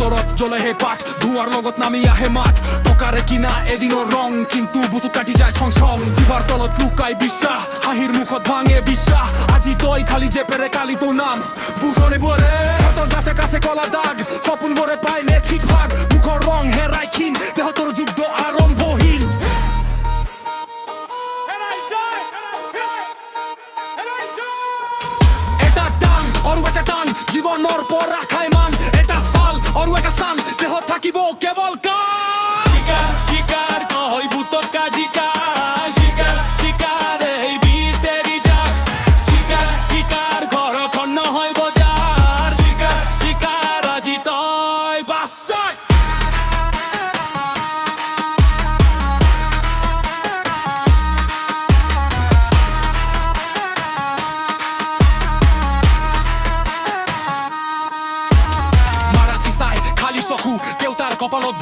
ভিতৰত জ্বলে হে পাত ধোঁৱাৰ লগত নামি আহে মাত টকাৰে কিনা এদিনৰ ৰং কিন্তু বুকুত কাটি যায় ছং ছং জিভাৰ তলত লুকাই বিশ্বাস হাঁহিৰ মুখত ভাঙে বিশ্বাস আজি তই খালি জেপেৰে কালি তোৰ নাম বুকনে বৰে তোৰ কাছে কাছে কলা দাগ সপোনবোৰে পাই নে ঠিক ভাগ মুখৰ ৰং হেৰাই ক্ষীণ দেহতৰ যুদ্ধ আৰম্ভহীন এটা টান আৰু এটা টান জীৱনৰ পৰা খাই মান এটা চাল আৰু এটা চান দেহত থাকিব কেৱল কাম শিকাৰ শিকাৰ কয় ভূতক কাজিকাৰ শিকাৰ শিকাৰ এই বিচাৰি যাক শিকাৰ শিকাৰ ঘৰখন নহয় বজাৰ শিকাৰ শিকাৰ আজি তই বাছাই মাৰাতি চাই খালি চকু দেউতাৰ কপালত